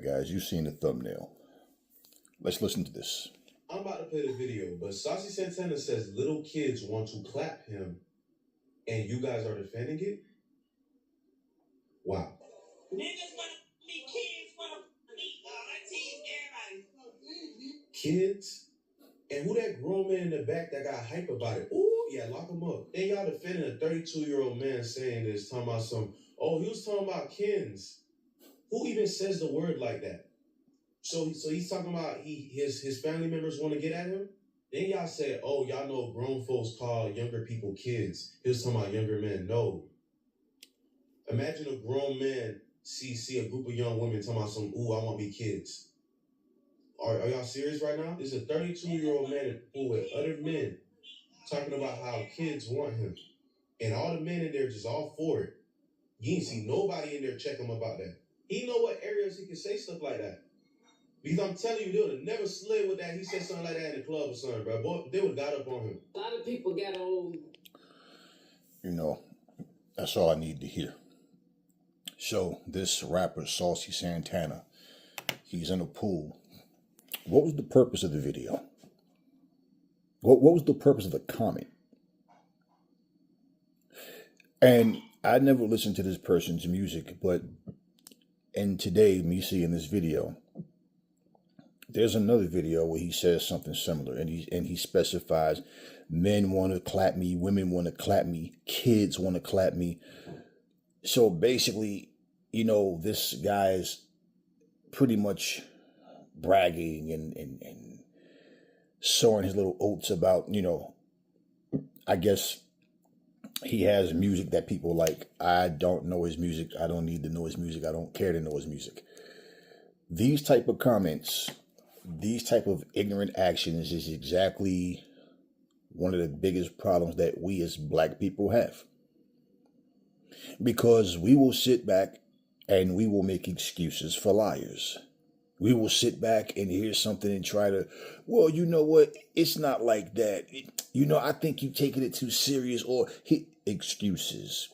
guys, you've seen the thumbnail. Let's listen to this. I'm about to play the video, but Saucy Santana says little kids want to clap him, and you guys are defending it? Wow. Niggas want to be kids, want to be aunties, everybody. Kids? And who that grown man in the back that got hype about it? Ooh, yeah, lock him up. Then y'all defending a 32-year-old man saying this, talking about some, oh, he was talking about kins. Who even says the word like that? So he's talking about his family members want to get at him? Then y'all said, oh, y'all know grown folks call younger people kids. He was talking about younger men. No. Imagine a grown man see a group of young women talking about some, ooh, I want to be kids. Are y'all serious right now? This is a 32-year-old man in the pool with other men talking about how kids want him. And all the men in there just all for it. You ain't see nobody in there check him about that. He know what areas he can say stuff like that. Because I'm telling you, they would have never slid with that. He said something like that in the club or something, bro. Boy, they would have got up on him. A lot of people get on. You know, that's all I need to hear. So, this rapper, Saucy Santana, he's in a pool. What was the purpose of the video? What was the purpose of the comment? And I never listened to this person's music, but and today, me seeing this video, there's another video where he says something similar, and he specifies, men want to clap me, women want to clap me, kids want to clap me. So basically, you know, this guy's pretty much bragging and sowing his little oats about, you know, I guess he has music that people like. I don't know his music. I don't need to know his music. I don't care to know his music. These type of comments, these type of ignorant actions is exactly one of the biggest problems that we as black people have. Because we will sit back and we will make excuses for liars. We will sit back and hear something and try to, well, you know what? It's not like that. You know, I think you're taking it too serious, or excuses.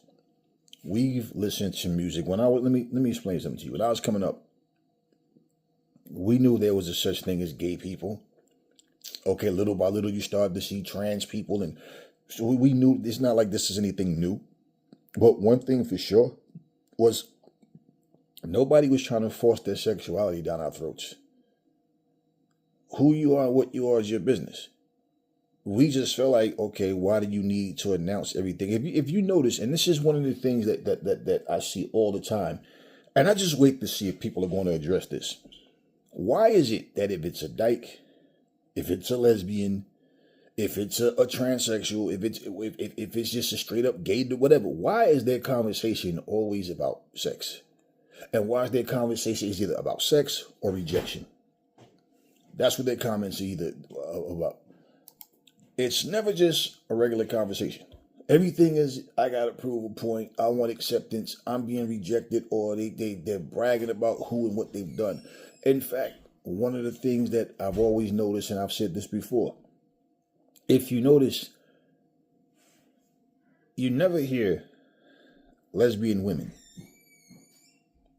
We've listened to music. Let me explain something to you. When I was coming up, we knew there was a such thing as gay people. Okay, little by little, you started to see trans people, and so we knew it's not like this is anything new. But one thing for sure was nobody was trying to force their sexuality down our throats. Who you are, what you are is your business. We just felt like, okay, why do you need to announce everything? If you notice, and this is one of the things that I see all the time, and I just wait to see if people are going to address this. Why is it that if it's a dyke, if it's a lesbian, if it's a transsexual, if it's just a straight up gay, whatever, why is their conversation always about sex? And why is their conversation is either about sex or rejection? That's what their comments are either about. It's never just a regular conversation. Everything is, I got to prove a point. I want acceptance. I'm being rejected, or they're bragging about who and what they've done. In fact, one of the things that I've always noticed, and I've said this before, if you notice, you never hear lesbian women,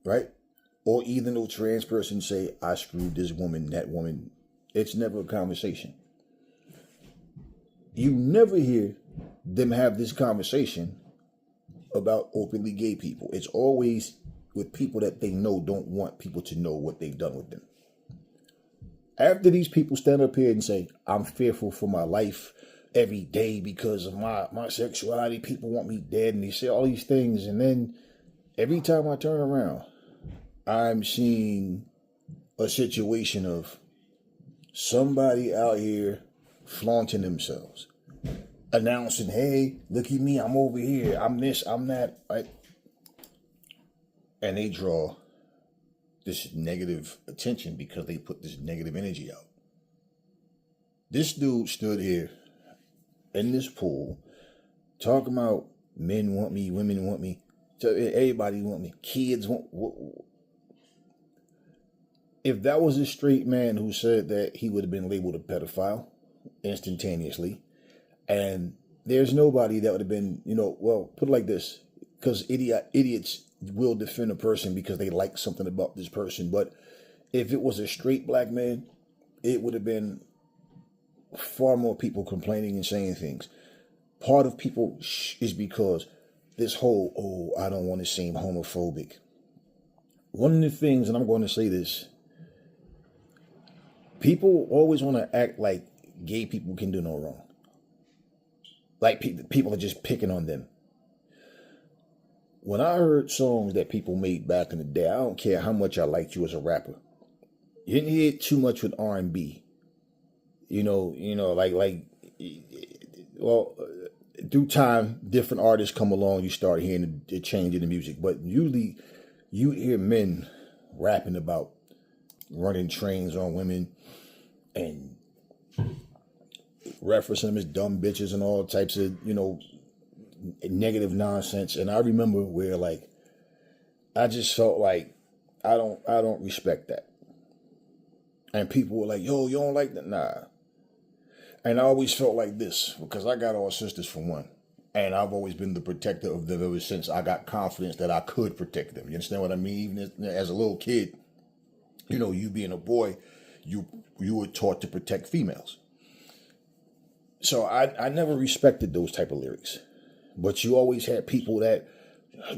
right? Or even no trans person say, I screwed this woman, that woman. It's never a conversation. You never hear them have this conversation about openly gay people. It's always with people that they know don't want people to know what they've done with them. After these people stand up here and say, I'm fearful for my life every day because of my sexuality, people want me dead, and they say all these things, and then every time I turn around, I'm seeing a situation of somebody out here flaunting themselves, announcing, hey, look at me, I'm over here, I'm this, I'm that, right? And they draw this negative attention because they put this negative energy out. This dude stood here in this pool talking about men want me, women want me, so everybody want me, kids want. If that was a straight man who said that, he would have been labeled a pedophile instantaneously. And there's nobody that would have been, well, put it like this, because idiots will defend a person because they like something about this person. But If it was a straight black man, it would have been far more people complaining and saying things. Part of people is because this whole, oh, I don't want to seem homophobic. One of the things, and I'm going to say this, people always want to act like gay people can do no wrong. Like people are just picking on them. When I heard songs that people made back in the day, I don't care how much I liked you as a rapper. You didn't hear it too much with R&B. Through time, different artists come along, you start hearing the change in the music. But usually, you hear men rapping about running trains on women and referencing them as dumb bitches and all types of, negative nonsense. And I remember where, like, I just felt like I don't respect that. And people were like, yo, you don't like that? Nah. And I always felt like this, because I got all sisters for one. And I've always been the protector of them ever since I got confidence that I could protect them. You understand what I mean? Even as a little kid, you being a boy, you were taught to protect females. So I never respected those type of lyrics. But you always had people that's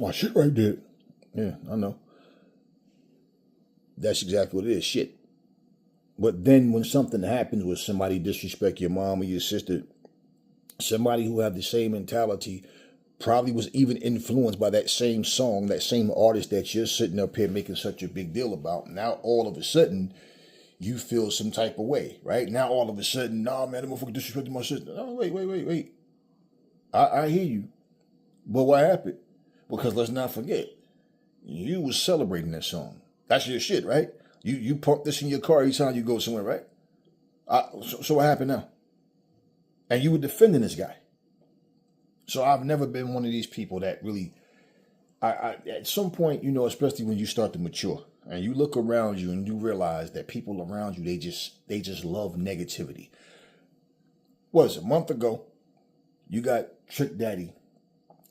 my shit right there. Yeah, I know. That's exactly what it is, shit. But then when something happens where somebody disrespect your mom or your sister, somebody who had the same mentality probably was even influenced by that same song, that same artist that you're sitting up here making such a big deal about. Now all of a sudden, you feel some type of way, right? Now all of a sudden, nah, man, that motherfucker disrespected my sister. Oh, wait. I hear you. But what happened? Because let's not forget, you was celebrating that song. That's your shit, right? You pump this in your car every time you go somewhere, right? So what happened now? And you were defending this guy. So I've never been one of these people that really, I at some point, especially when you start to mature and you look around you and you realize that people around you, they just love negativity. What was it, a month ago? You got Trick Daddy.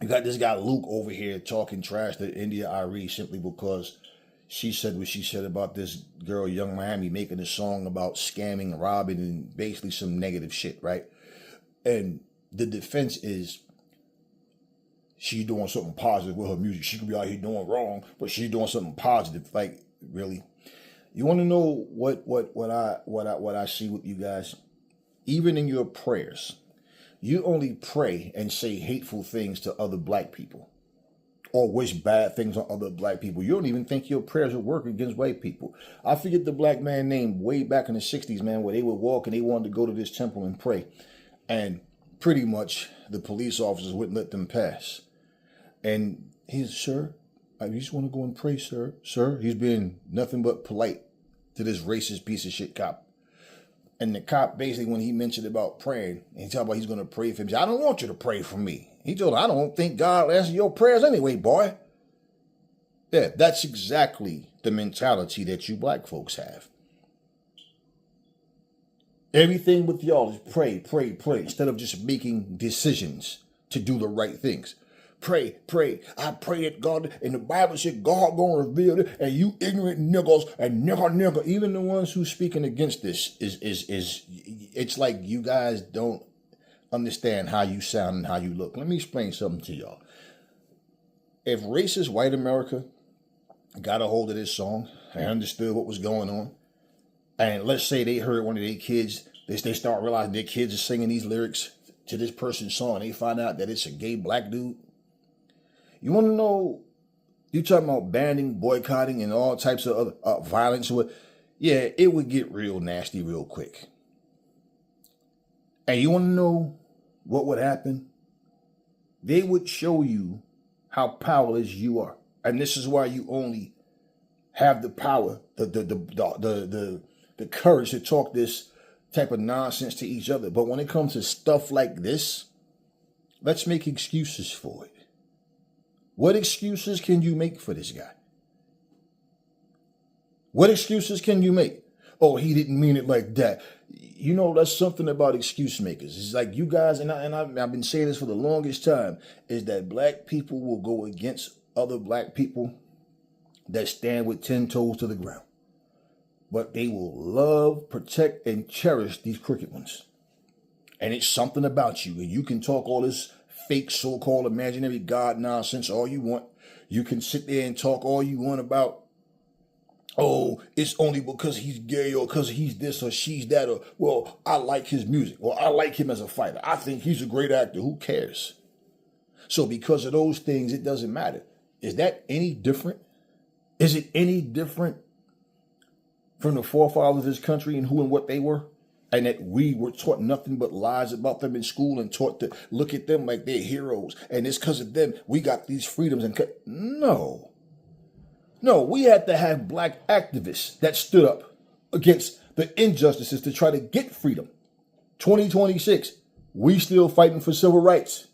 You got this guy Luke over here talking trash to India Arie simply because she said what she said about this girl, Young Miami, making a song about scamming, robbing, and basically some negative shit, right? And the defense is she's doing something positive with her music. She could be out here doing wrong, but she's doing something positive. Like, really? You want to know what I see with you guys? Even in your prayers, you only pray and say hateful things to other black people or wish bad things on other black people. You don't even think your prayers will work against white people. I forget the black man name way back in the 60s, man, where they would walk and they wanted to go to this temple and pray. And pretty much the police officers wouldn't let them pass. And he said, sir, I just want to go and pray, sir. Sir, he's being nothing but polite to this racist piece of shit cop. And the cop basically, when he mentioned about praying, and he talked about he's going to pray for him, he said, I don't want you to pray for me. He told him, I don't think God will answer your prayers anyway, boy. Yeah, that's exactly the mentality that you black folks have. Everything with y'all is pray, instead of just making decisions to do the right things. Pray. I pray that God, and the Bible said God gonna reveal it, and you ignorant niggas and nigga. Even the ones who speaking against this is it's like you guys don't understand how you sound and how you look. Let me explain something to y'all. If racist white America got a hold of this song and understood what was going on, and let's say they heard one of their kids, they start realizing their kids are singing these lyrics to this person's song, and they find out that it's a gay black dude. You want to know, you talking about banning, boycotting, and all types of other violence. Yeah, it would get real nasty real quick. And you want to know what would happen? They would show you how powerless you are. And this is why you only have the power, the courage to talk this type of nonsense to each other. But when it comes to stuff like this, let's make excuses for it. What excuses can you make for this guy? What excuses can you make? Oh, he didn't mean it like that. You know, that's something about excuse makers. It's like you guys, and I've been saying this for the longest time, is that black people will go against other black people that stand with 10 toes to the ground. but they will love, protect, and cherish these crooked ones. And it's something about you. And you can talk all this fake so-called imaginary God nonsense all you want. You can sit there and talk all you want about, oh, it's only because he's gay or because he's this or she's that, or, well, I like his music, or I like him as a fighter. I think he's a great actor. Who cares? So because of those things, it doesn't matter. Is that any different? Is it any different from the forefathers of this country and who and what they were? And that we were taught nothing but lies about them in school and taught to look at them like they're heroes. And it's because of them we got these freedoms. No, we had to have black activists that stood up against the injustices to try to get freedom. 2026, we still fighting for civil rights.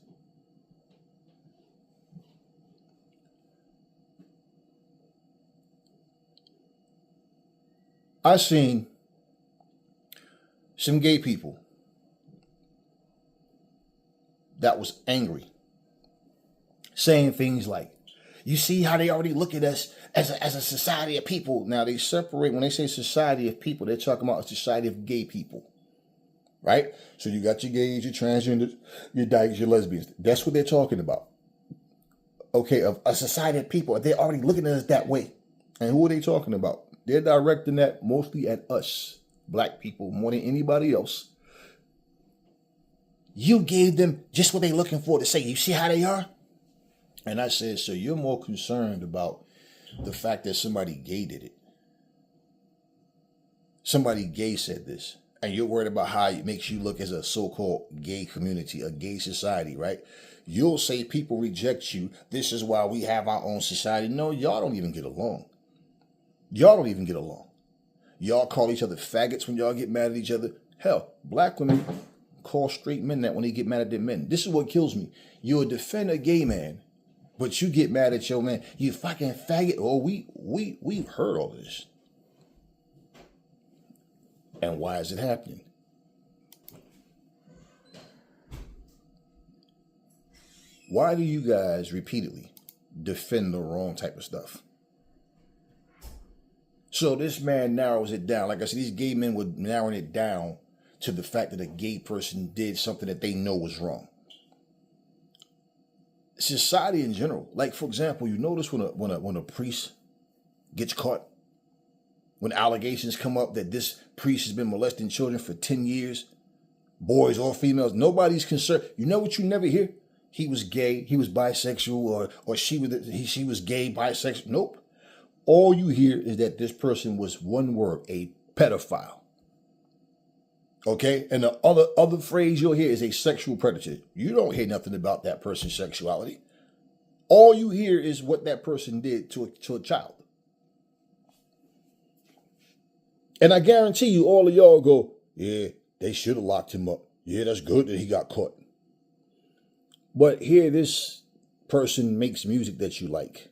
I seen some gay people that was angry, saying things like, you see how they already look at us as a society of people. Now they separate, when they say society of people, they're talking about a society of gay people, right? So you got your gays, your transgenders, your dykes, your lesbians. That's what they're talking about. Okay, of a society of people, they're already looking at us that way. And who are they talking about? They're directing that mostly at us, black people, more than anybody else. You gave them just what they're looking for to say, you see how they are? And I said, so you're more concerned about the fact that somebody gay did it. Somebody gay said this. And you're worried about how it makes you look as a so-called gay community, a gay society, right? You'll say people reject you. This is why we have our own society. No, y'all don't even get along. Y'all don't even get along. Y'all call each other faggots when y'all get mad at each other. Hell, black women call straight men that when they get mad at their men. This is what kills me. You'll defend a gay man, but you get mad at your man. You fucking faggot. Oh, we've heard all this. And why is it happening? Why do you guys repeatedly defend the wrong type of stuff? So this man narrows it down. Like I said, these gay men were narrowing it down to the fact that a gay person did something that they know was wrong. Society in general, like for example, you notice when a priest gets caught, when allegations come up that this priest has been molesting children for 10 years, boys or females, nobody's concerned. You know what you never hear? He was gay, he was bisexual, or she was gay, bisexual. Nope. All you hear is that this person was one word, a pedophile. Okay? And the other phrase you'll hear is a sexual predator. You don't hear nothing about that person's sexuality. All you hear is what that person did to a child. And I guarantee you, all of y'all go, yeah, they should have locked him up. Yeah, that's good that he got caught. But here, this person makes music that you like.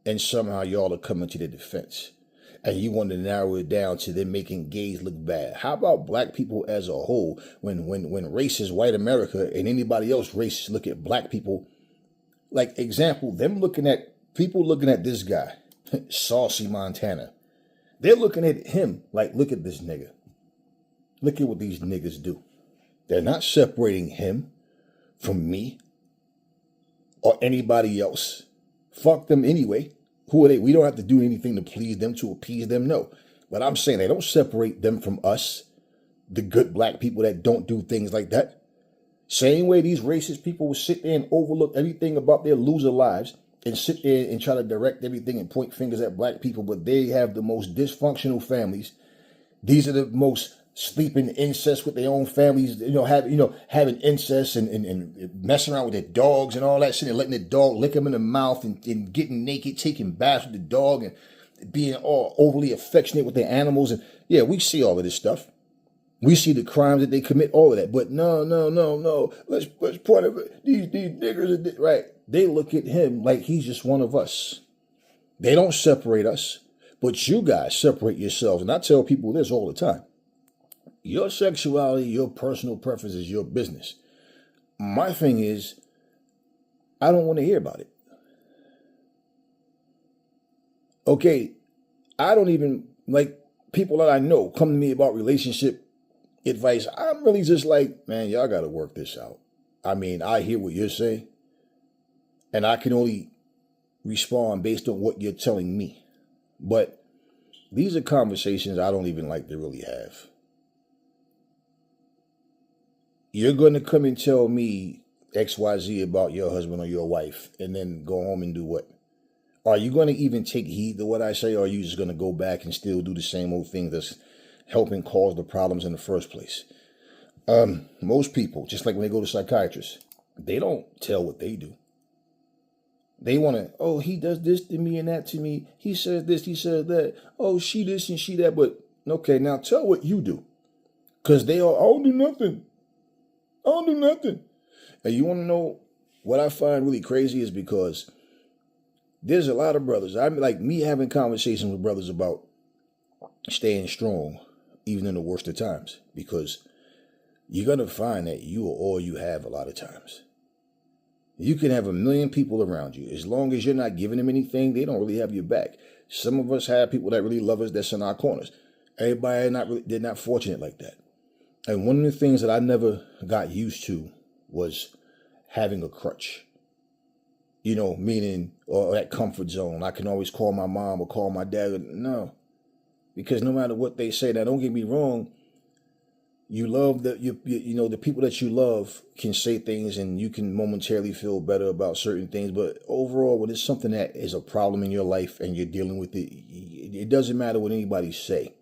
And somehow y'all are coming to their defense. And you want to narrow it down to them making gays look bad. How about black people as a whole? When racist white America and anybody else racist look at black people, like example, people looking at this guy, Saucy Montana. They're looking at him like, look at this nigga. Look at what these niggas do. They're not separating him from me or anybody else. Fuck them anyway. Who are they? We don't have to do anything to please them, to appease them. No. But I'm saying they don't separate them from us, the good black people that don't do things like that. Same way these racist people will sit there and overlook everything about their loser lives and sit there and try to direct everything and point fingers at black people, but they have the most dysfunctional families. These are the most sleeping incest with their own families, having incest and messing around with their dogs and all that shit and letting the dog lick them in the mouth and getting naked, taking baths with the dog and being all overly affectionate with their animals. And yeah, we see all of this stuff. We see the crimes that they commit, all of that. But no. Let's point it. These niggers, right? They look at him like he's just one of us. They don't separate us, but you guys separate yourselves. And I tell people this all the time. Your sexuality, your personal preference is your business. My thing is, I don't want to hear about it. Okay, I don't even like people that I know come to me about relationship advice, I'm really just like, man, y'all got to work this out. I mean, I hear what you're saying, and I can only respond based on what you're telling me. But these are conversations I don't even like to really have. You're going to come and tell me XYZ about your husband or your wife and then go home and do what? Are you going to even take heed to what I say, or are you just going to go back and still do the same old thing that's helping cause the problems in the first place? Most people, just like when they go to psychiatrists, they don't tell what they do. They want to, oh, he does this to me and that to me. He says this, he says that. Oh, she this and she that. But, okay, now tell what you do. Because I don't do nothing. I don't do nothing. And you want to know what I find really crazy is because there's a lot of brothers. I'm like me having conversations with brothers about staying strong, even in the worst of times. Because you're going to find that you are all you have a lot of times. You can have 1 million people around you. As long as you're not giving them anything, they don't really have your back. Some of us have people that really love us that's in our corners. Everybody they're not fortunate like that. And one of the things that I never got used to was having a crutch. Meaning, or that comfort zone. I can always call my mom or call my dad. No. Because no matter what they say, now don't get me wrong, you love the people that you love can say things and you can momentarily feel better about certain things. But overall, when it's something that is a problem in your life and you're dealing with it, it doesn't matter what anybody say.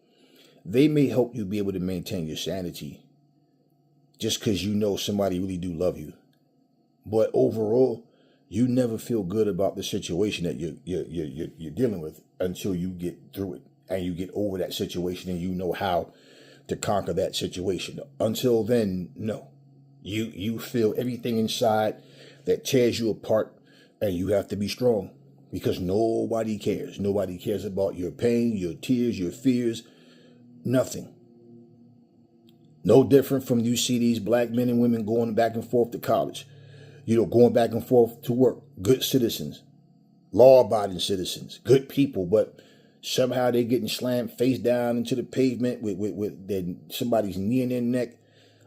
They may help you be able to maintain your sanity just because you know somebody really do love you. But overall, you never feel good about the situation that you're dealing with until you get through it and you get over that situation and you know how to conquer that situation. Until then, no. You feel everything inside that tears you apart, and you have to be strong because nobody cares. Nobody cares about your pain, your tears, your fears, nothing. No different from you see these black men and women going back and forth to college, going back and forth to work, good citizens, law-abiding citizens, good people, but somehow they're getting slammed face down into the pavement with somebody's knee in their neck,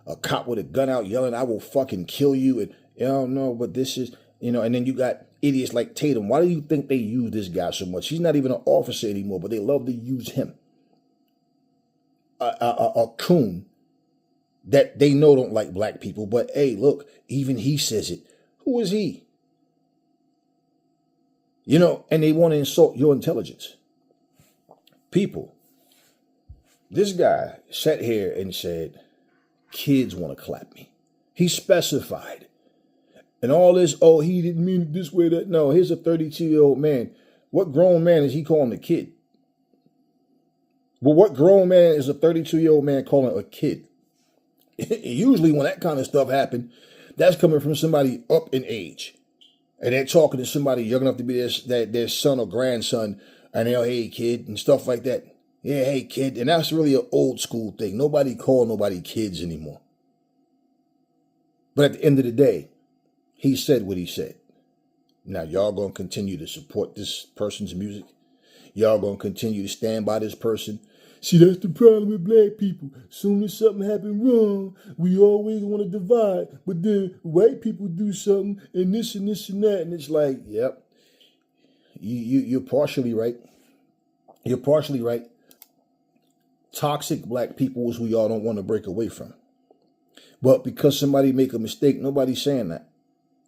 a cop with a gun out yelling, I will fucking kill you. And no, but this is, and then you got idiots like Tatum. Why do you think they use this guy so much? He's not even an officer anymore, but they love to use him. A coon that they know don't like black people. But hey, look, even he says it. Who is he? And they want to insult your intelligence. People, this guy sat here and said, kids want to clap me. He specified. And all this, oh, he didn't mean it this way, that. No, here's a 32-year-old man. What grown man is he calling a kid? Well, what grown man is a 32-year-old man calling a kid? Usually when that kind of stuff happens, that's coming from somebody up in age. And they're talking to somebody young enough to be their son or grandson. And they'll, hey, kid, and stuff like that. Yeah, hey, kid. And that's really an old school thing. Nobody call nobody kids anymore. But at the end of the day, he said what he said. Now, y'all going to continue to support this person's music? Y'all going to continue to stand by this person? See, that's the problem with black people. Soon as something happens wrong, we always want to divide. But then white people do something and this and this and that. And it's like, yep. You're partially right. You're partially right. Toxic black people is who y'all don't want to break away from. But because somebody make a mistake, nobody's saying that.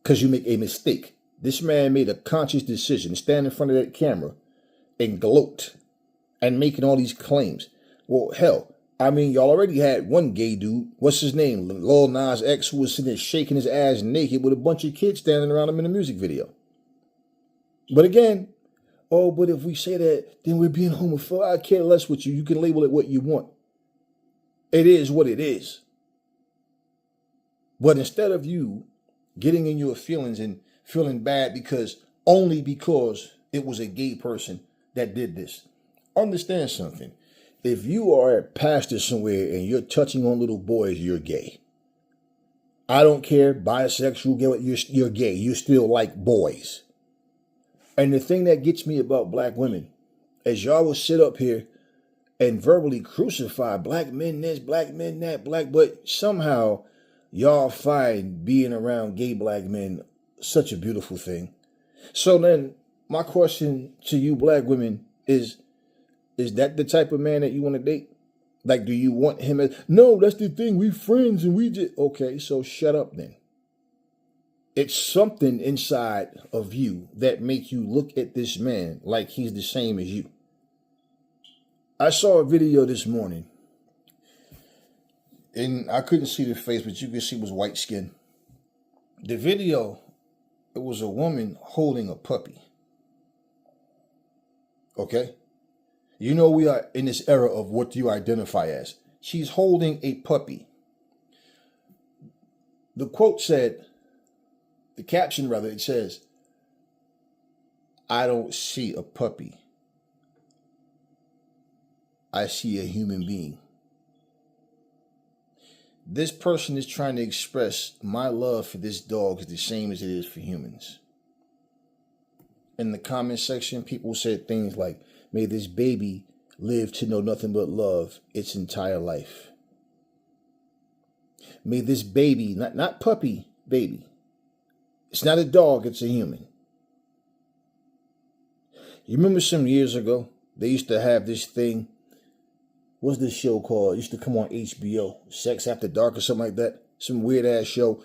Because you make a mistake. This man made a conscious decision to stand in front of that camera and gloat and making all these claims. Well, hell, y'all already had one gay dude. What's his name? Lil Nas X, who was sitting there shaking his ass naked with a bunch of kids standing around him in a music video. But again, but if we say that, then we're being homophobic. I care less with you. You can label it what you want. It is what it is. But instead of you getting in your feelings and feeling bad only because it was a gay person that did this, understand something. If you are a pastor somewhere and you're touching on little boys, you're gay. I don't care, bisexual, gay, you're gay. You still like boys. And the thing that gets me about black women is y'all will sit up here and verbally crucify black men this, black men that, but somehow y'all find being around gay black men such a beautiful thing. So then my question to you black women is that the type of man that you want to date? Like, do you want him as, no, that's the thing, we friends and we just, okay, so shut up then. It's something inside of you that make you look at this man like he's the same as you. I saw a video this morning, and I couldn't see the face, but you could see it was white skin. The video, it was a woman holding a puppy. Okay? You know we are in this era of what you identify as. She's holding a puppy. The quote said, the caption rather, it says, I don't see a puppy. I see a human being. This person is trying to express my love for this dog is the same as it is for humans. In the comment section, people said things like, may this baby live to know nothing but love its entire life. May this baby, not puppy, baby. It's not a dog, it's a human. You remember some years ago, they used to have this thing. What's this show called? It used to come on HBO, Sex After Dark or something like that. Some weird ass show.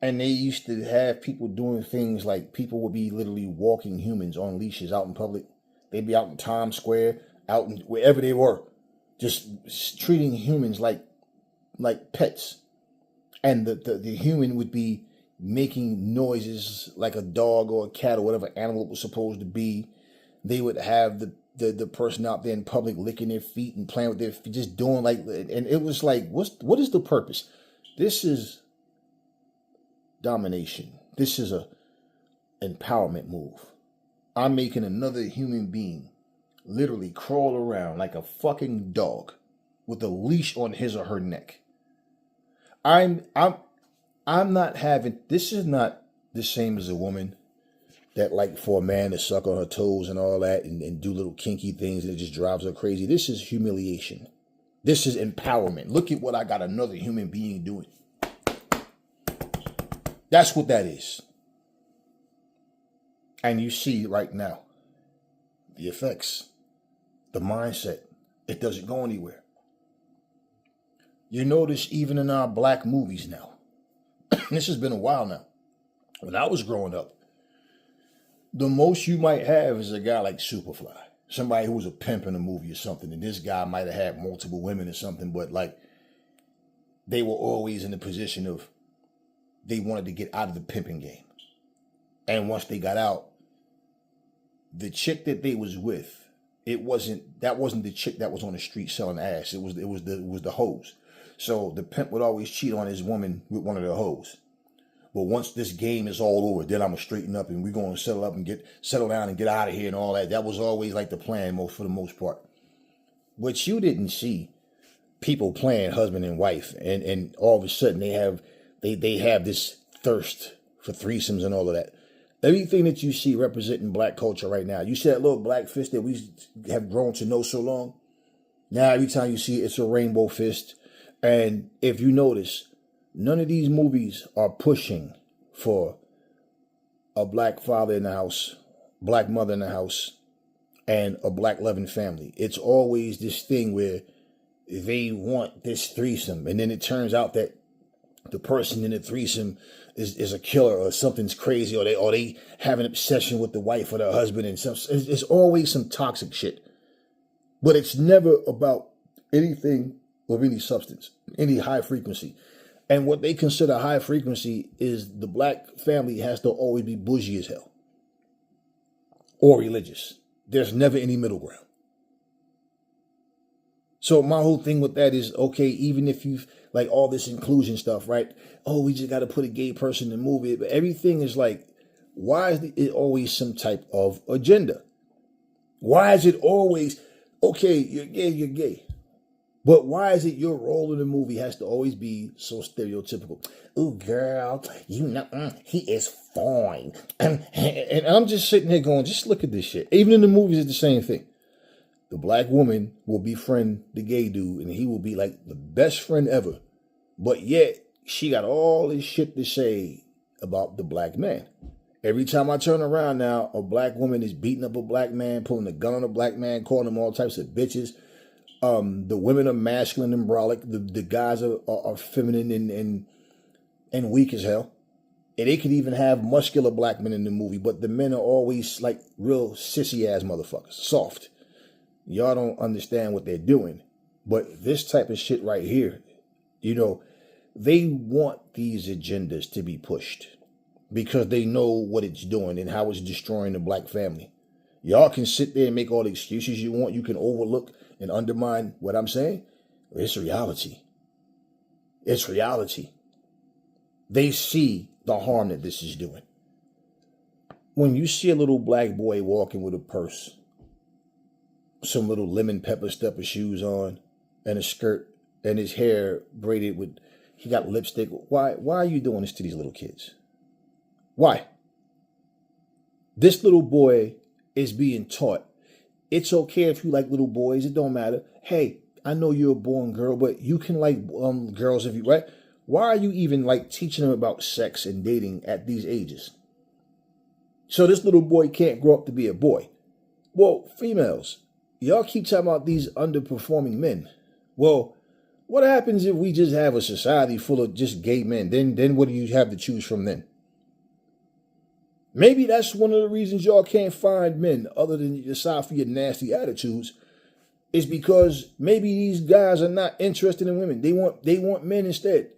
And they used to have people doing things like people would be literally walking humans on leashes out in public. They'd be out in Times Square, out in wherever they were, just treating humans like pets. And the human would be making noises like a dog or a cat or whatever animal it was supposed to be. They would have the person out there in public licking their feet and playing with their feet, just doing like, and it was like, what is the purpose? This is domination. This is a empowerment move. I'm making another human being literally crawl around like a fucking dog with a leash on his or her neck. I'm not having, this is not the same as a woman that like for a man to suck on her toes and all that and do little kinky things and it just drives her crazy. This is humiliation. This is empowerment. Look at what I got another human being doing. That's what that is. And you see right now, the effects, the mindset, it doesn't go anywhere. You notice even in our black movies now, this has been a while now. When I was growing up, the most you might have is a guy like Superfly. Somebody who was a pimp in a movie or something. And this guy might have had multiple women or something, but like they were always in the position of they wanted to get out of the pimping game. And once they got out, the chick that they was with, that wasn't the chick that was on the street selling ass. It was the hoes. So the pimp would always cheat on his woman with one of the hoes. But once this game is all over, then I'm gonna straighten up and we're gonna settle down and get out of here and all that. That was always like the plan for the most part. But you didn't see people playing husband and wife, and all of a sudden they have this thirst for threesomes and all of that. Everything that you see representing black culture right now, you see that little black fist that we have grown to know so long. Now every time you see it, it's a rainbow fist. And if you notice, none of these movies are pushing for a black father in the house, black mother in the house, and a black loving family. It's always this thing where they want this threesome, and then it turns out that the person in the threesome is a killer or something's crazy, or they have an obsession with the wife or the husband, and it's always some toxic shit. But it's never about anything of any substance, any high frequency. And what they consider high frequency is the black family has to always be bougie as hell or religious. There's never any middle ground. So my whole thing with that is, okay, even if you've like all this inclusion stuff, right? Oh, we just got to put a gay person in the movie. But everything is like, why is it always some type of agenda? Why is it always, okay, you're gay. But why is it your role in the movie has to always be so stereotypical? Oh, girl, you know, he is fine. And I'm just sitting here going, just look at this shit. Even in the movies, it's the same thing. The black woman will befriend the gay dude, and he will be like the best friend ever. But yet, she got all this shit to say about the black man. Every time I turn around now, a black woman is beating up a black man, pulling a gun on a black man, calling him all types of bitches. The women are masculine and brolic. The guys are feminine and weak as hell. And they could even have muscular black men in the movie, but the men are always like real sissy ass motherfuckers, soft. Y'all don't understand what they're doing. But this type of shit right here, they want these agendas to be pushed because they know what it's doing and how it's destroying the black family. Y'all can sit there and make all the excuses you want. You can overlook and undermine what I'm saying. It's reality. It's reality. They see the harm that this is doing. When you see a little black boy walking with a purse, some little lemon pepper stepper shoes on, and a skirt, and his hair braided with, he got lipstick. Why are you doing this to these little kids? Why? This little boy is being taught, it's okay if you like little boys, it don't matter. Hey, I know you're a born girl, but you can like girls if you, right? Why are you even like teaching them about sex and dating at these ages? So this little boy can't grow up to be a boy. Well, females, y'all keep talking about these underperforming men. Well, what happens if we just have a society full of just gay men? Then what do you have to choose from then? Maybe that's one of the reasons y'all can't find men, other than aside for your nasty attitudes, is because maybe these guys are not interested in women. They want men instead.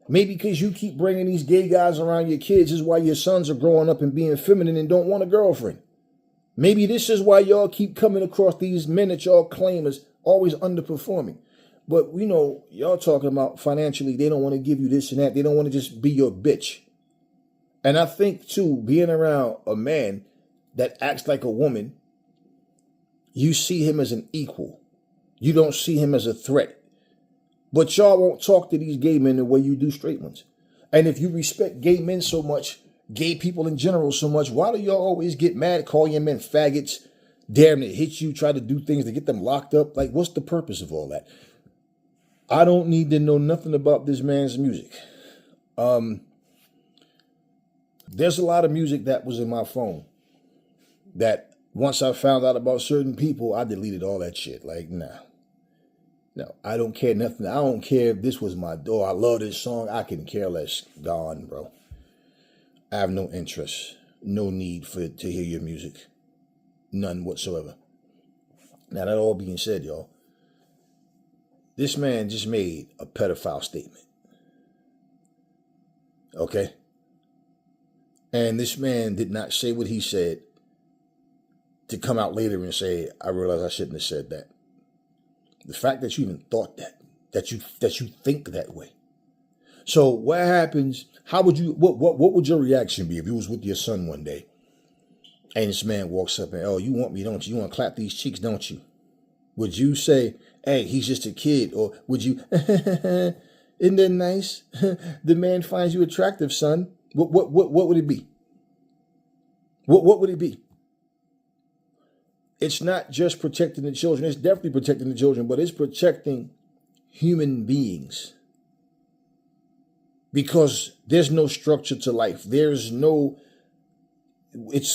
Maybe because you keep bringing these gay guys around your kids is why your sons are growing up and being feminine and don't want a girlfriend. Maybe this is why y'all keep coming across these men that y'all claim is always underperforming. But y'all talking about financially, they don't want to give you this and that. They don't want to just be your bitch. And I think too, being around a man that acts like a woman, you see him as an equal. You don't see him as a threat. But y'all won't talk to these gay men the way you do straight ones. And if you respect gay men so much, gay people in general so much, why do y'all always get mad, call your men faggots, dare them to hit you, try to do things to get them locked up? Like, what's the purpose of all that? I don't need to know nothing about this man's music. There's a lot of music that was in my phone that once I found out about certain people, I deleted all that shit. Like, nah. No, I don't care nothing. I don't care if this was my door. I love this song. I can care less. Gone, bro. I have no interest, no need to hear your music. None whatsoever. Now, that all being said, y'all, this man just made a pedophile statement. Okay? And this man did not say what he said to come out later and say, I realize I shouldn't have said that. The fact that you even thought that you think that way. So what happens? What would your reaction be if you was with your son one day and this man walks up and, oh, you want me, don't you? You want to clap these cheeks, don't you? Would you say, hey, he's just a kid? Or would you, isn't that nice? The man finds you attractive, son. What would it be? What would it be? It's not just protecting the children. It's definitely protecting the children, but it's protecting human beings. Because there's no structure to life. It's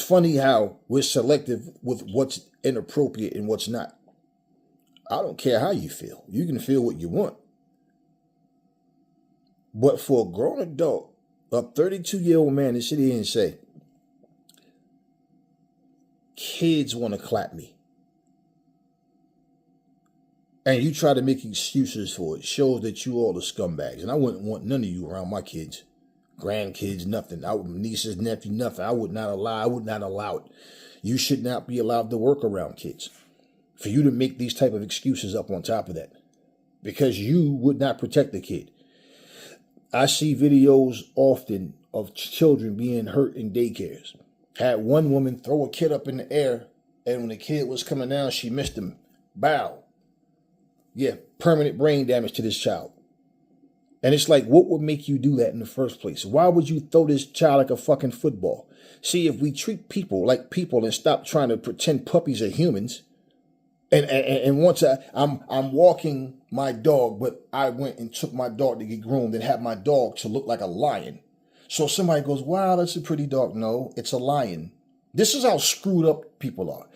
funny how we're selective with what's inappropriate and what's not. I don't care how you feel. You can feel what you want. But for a grown adult, a 32-year-old man to sit here and say, kids want to clap me, and you try to make excuses for it, shows that you all are scumbags. And I wouldn't want none of you around my kids, grandkids, nothing. Nieces, nephew, nothing. I would not allow it. You should not be allowed to work around kids. For you to make these type of excuses up on top of that, because you would not protect the kid. I see videos often of children being hurt in daycares. Had one woman throw a kid up in the air, and when the kid was coming down, she missed him. Bow. Yeah, permanent brain damage to this child. And it's like, what would make you do that in the first place? Why would you throw this child like a fucking football? See, if we treat people like people and stop trying to pretend puppies are humans, And once I'm walking my dog, but I went and took my dog to get groomed and had my dog to look like a lion. So somebody goes, wow, that's a pretty dog. No, it's a lion. This is how screwed up people are.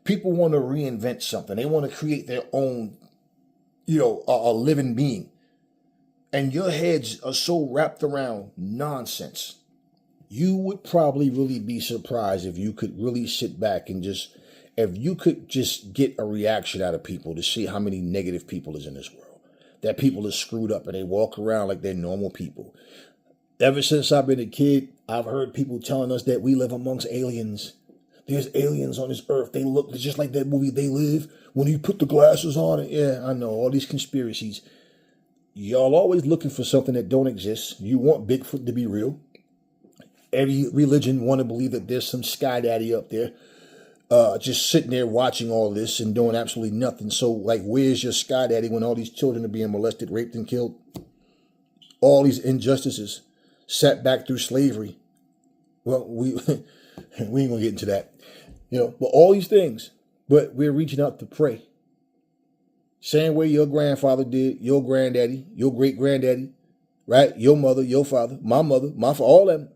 People want to reinvent something. They want to create their own, a living being. And your heads are so wrapped around nonsense. You would probably really be surprised if you could really sit back and if you could just get a reaction out of people to see how many negative people is in this world. That people are screwed up and they walk around like they're normal people. Ever since I've been a kid, I've heard people telling us that we live amongst aliens. There's aliens on this earth. They look just like that movie They Live. When you put the glasses on, yeah, I know, all these conspiracies. Y'all always looking for something that don't exist. You want Bigfoot to be real. Every religion want to believe that there's some sky daddy up there just sitting there watching all this and doing absolutely nothing. So, like, where's your sky daddy when all these children are being molested, raped, and killed? All these injustices sat back through slavery. Well, we ain't gonna get into that, but all these things. But we're reaching out to pray. Same way your grandfather did, your granddaddy, your great granddaddy, right? Your mother, your father, my mother, my father, all of them.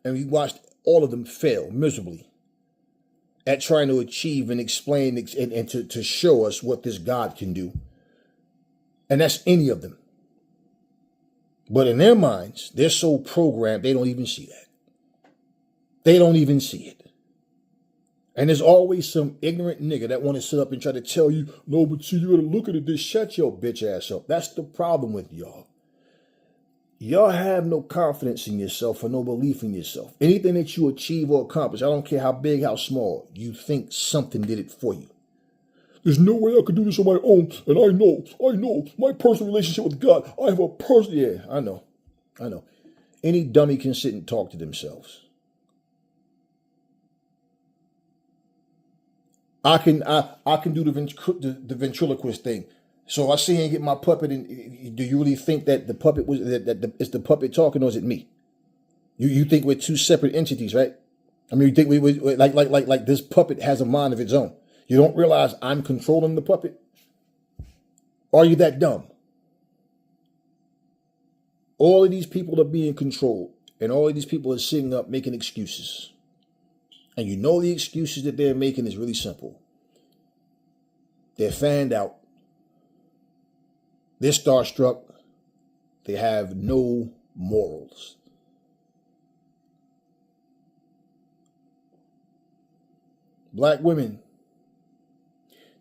And we watched all of them fail miserably at trying to achieve and explain and to show us what this God can do. And that's any of them. But in their minds, they're so programmed, they don't even see that. They don't even see it. And there's always some ignorant nigga that want to sit up and try to tell you, no, but see, you gotta look at this. Shut your bitch ass up. That's the problem with y'all. Y'all have no confidence in yourself or no belief in yourself. Anything that you achieve or accomplish, I don't care how big, how small, you think something did it for you. There's no way I could do this on my own. And I know, my personal relationship with God, I have a personal, yeah, I know. Any dummy can sit and talk to themselves. I can do the ventriloquist thing. So I sit here and get my puppet, and do you really think that the puppet is the puppet talking, or is it me? You think we're two separate entities, right? I mean, you think we like this puppet has a mind of its own. You don't realize I'm controlling the puppet? Are you that dumb? All of these people are being controlled, and all of these people are sitting up making excuses. And you know the excuses that they're making is really simple. They're fanned out. They're starstruck. They have no morals. Black women,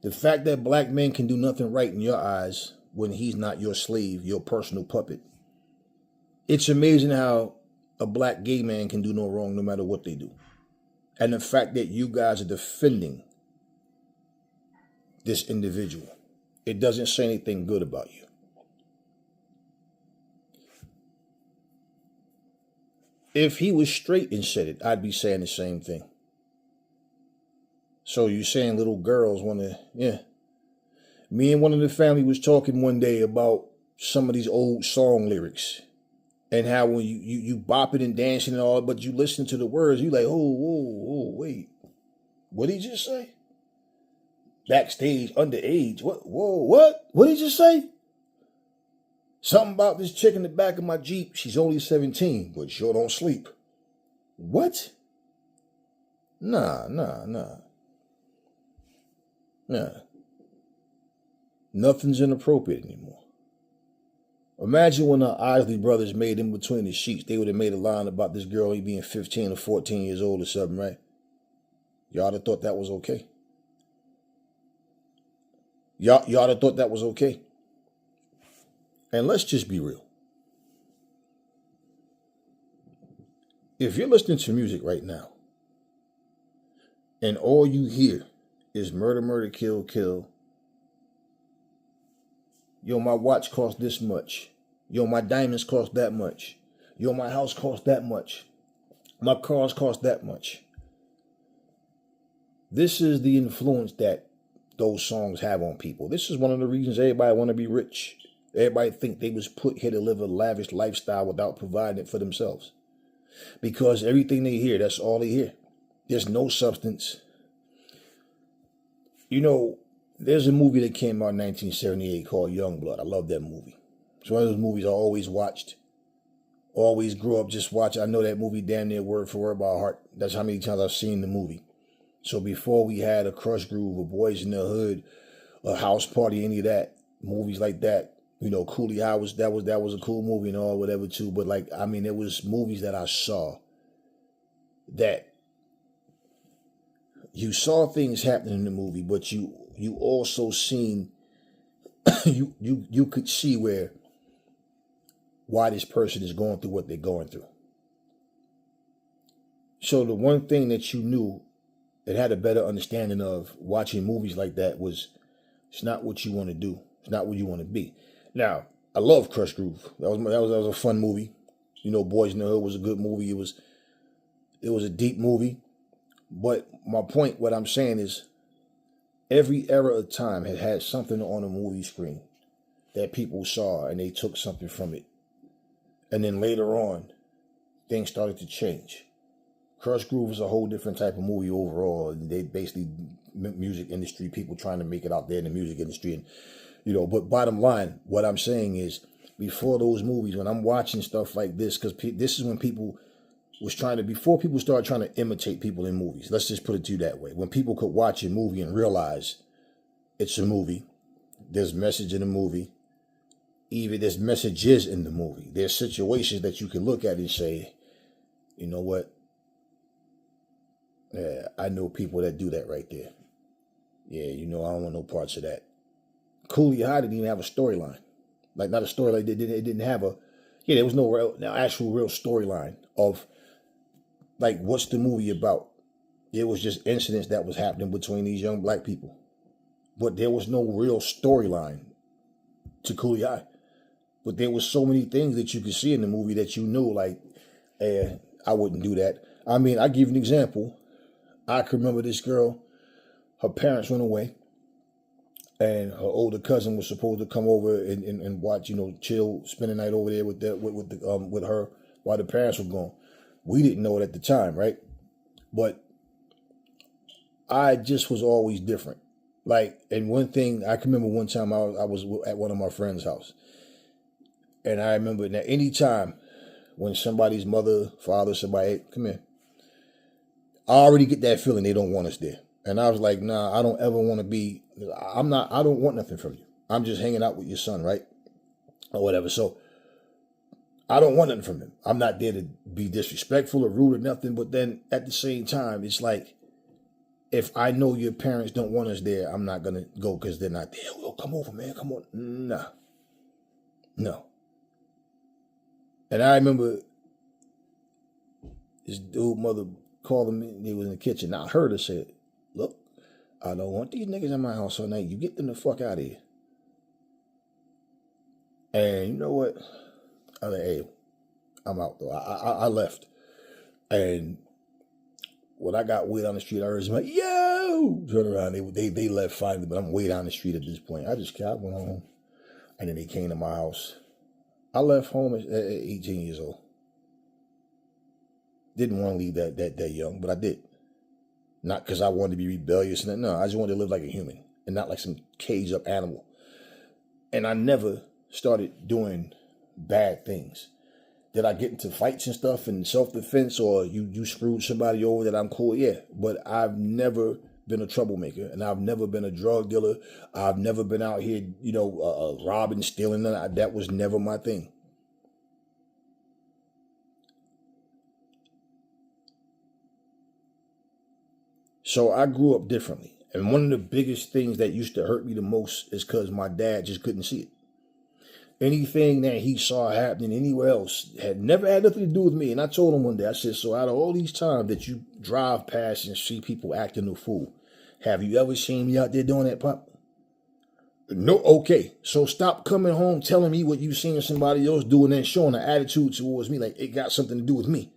the fact that black men can do nothing right in your eyes when he's not your slave, your personal puppet. It's amazing how a black gay man can do no wrong no matter what they do. And the fact that you guys are defending this individual, it doesn't say anything good about you. If he was straight and said it, I'd be saying the same thing. So you're saying little girls want to, yeah. Me and one of the family was talking one day about some of these old song lyrics. And how when you bopping and dancing and all, but you listen to the words, you like, oh, wait. What did he just say? Backstage, underage. What? Whoa, what? What did he just say? Something about this chick in the back of my Jeep. She's only 17, but sure don't sleep. What? Nah. Nothing's inappropriate anymore. Imagine when the Isley brothers made In Between the Sheets, they would have made a line about this girl being 15 or 14 years old or something, right? Y'all have thought that was okay. Y'all have thought that was okay. And let's just be real. If you're listening to music right now, and all you hear is murder, kill, yo, my watch cost this much. Yo, my diamonds cost that much. Yo, my house cost that much. My cars cost that much. This is the influence that those songs have on people. This is one of the reasons everybody want to be rich. Everybody think they was put here to live a lavish lifestyle without providing it for themselves. Because everything they hear, that's all they hear. There's no substance. There's a movie that came out in 1978 called Youngblood. I love that movie. It's one of those movies I always watched. Always grew up just watching. I know that movie damn near word for word by heart. That's how many times I've seen the movie. So before we had a Crush Groove, a Boys in the Hood, a House Party, any of that, movies like that, you know, Coolie High was that was a cool movie and all whatever too. But like, I mean, there was movies that I saw that you saw things happening in the movie, but you also seen you could see why this person is going through what they're going through. So the one thing that you knew and had a better understanding of watching movies like that was it's not what you want to do. It's not what you want to be. Now, I love Crush Groove. That was a fun movie. You know, Boys in the Hood was a good movie. It was a deep movie. But my point, what I'm saying is, every era of time had had something on a movie screen that people saw and they took something from it. And then later on, things started to change. Crush Groove is a whole different type of movie overall. And they basically, music industry, people trying to make it out there in the music industry. And, you know, but bottom line, what I'm saying is, before those movies, when I'm watching stuff like this, because this is when people before people started trying to imitate people in movies. Let's just put it to you that way. When people could watch a movie and realize it's a movie, there's message in the movie, even there's messages in the movie. There's situations that you can look at and say, you know what? Yeah, I know people that do that right there. Yeah, you know, I don't want no parts of that. Coolie High didn't even have a storyline. Like, not a story, like they didn't have there was no actual real storyline of, like, what's the movie about? It was just incidents that was happening between these young black people. But there was no real storyline to Coolie High. But there was so many things that you could see in the movie that you knew, like, I wouldn't do that. I mean, I give you an example. I can remember this girl, her parents went away, and her older cousin was supposed to come over and watch, you know, chill, spend the night over there with her while the parents were gone. We didn't know it at the time, right? But I just was always different. Like, and one thing, I can remember one time I was at one of my friend's house. And I remember that any time when somebody's mother, father, somebody, hey, come here, I already get that feeling they don't want us there. And I was like, nah, I don't ever want to be, I don't want nothing from you. I'm just hanging out with your son, right? Or whatever. So I don't want nothing from him. I'm not there to be disrespectful or rude or nothing. But then at the same time, it's like, if I know your parents don't want us there, I'm not going to go because they're not there. Oh, come over, man. Come on. Nah. No. And I remember this dude mother calling me. He was in the kitchen. I heard her say, look, I don't want these niggas in my house all night. You get them the fuck out of here. And you know what? I was like, hey, I'm out though. I left. And when I got way down the street, I heard somebody, yo! Turn around. They left finally, but I'm way down the street at this point. I went home. And then they came to my house. I left home at 18 years old. Didn't want to leave that young, but I did. Not because I wanted to be rebellious. No, I just wanted to live like a human and not like some caged up animal. And I never started doing bad things. Did I get into fights and stuff in self-defense, or you screwed somebody over that I'm cool? Yeah, but I've never been a troublemaker, and I've never been a drug dealer. I've never been out here, robbing, stealing. That was never my thing. So I grew up differently. And one of the biggest things that used to hurt me the most is because my dad just couldn't see it. Anything that he saw happening anywhere else had never had nothing to do with me. And I told him one day, I said, so out of all these times that you drive past and see people acting a fool, have you ever seen me out there doing that, Pop? No, okay. So stop coming home telling me what you seen somebody else do and then showing an attitude towards me like it got something to do with me.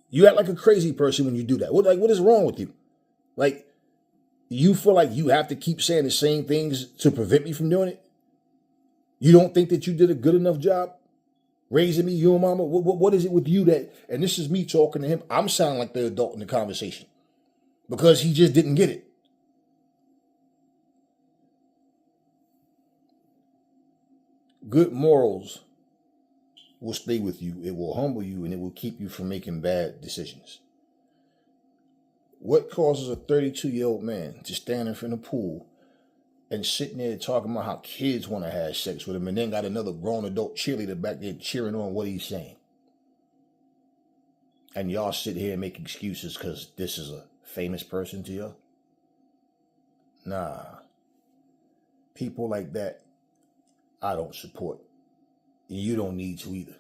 You act like a crazy person when you do that. What is wrong with you? Like, you feel like you have to keep saying the same things to prevent me from doing it? You don't think that you did a good enough job raising me, you and mama? What is it with you that, and this is me talking to him, I'm sounding like the adult in the conversation because he just didn't get it. Good morals will stay with you. It will humble you, and it will keep you from making bad decisions. What causes a 32-year-old man to stand in front of the pool and sitting there talking about how kids want to have sex with him, and then got another grown adult cheerleader back there cheering on what he's saying? And y'all sit here and make excuses because this is a famous person to y'all? Nah. People like that, I don't support. And you don't need to either.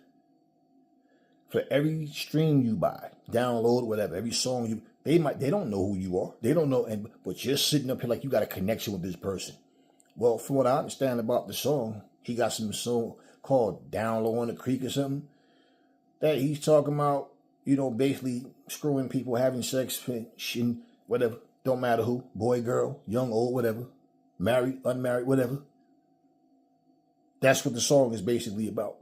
For every stream you buy, download, whatever, every song they don't know who you are. They don't know, but you're sitting up here like you got a connection with this person. Well, from what I understand about the song, he got some song called Down Low on the Creek or something, that he's talking about, basically screwing people, having sex, and whatever. Don't matter who, boy, girl, young, old, whatever, married, unmarried, whatever. That's what the song is basically about.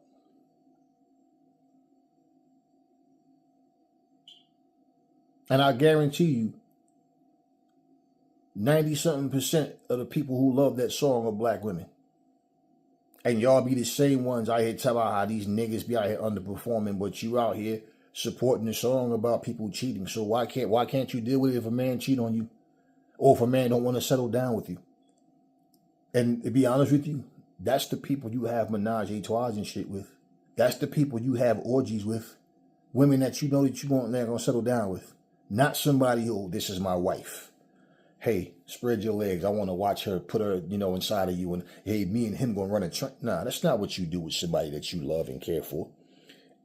And I guarantee you, 90-something% of the people who love that song are black women. And y'all be the same ones out here telling how these niggas be out here underperforming, but you out here supporting the song about people cheating. So why can't you deal with it if a man cheat on you? Or if a man don't want to settle down with you? And to be honest with you, that's the people you have menage a trois and shit with. That's the people you have orgies with. Women that you know that you want, they're going to settle down with. Not somebody, this is my wife. Hey, spread your legs. I want to watch her, put her, inside of you. And hey, me and him going to run a train. Nah, that's not what you do with somebody that you love and care for.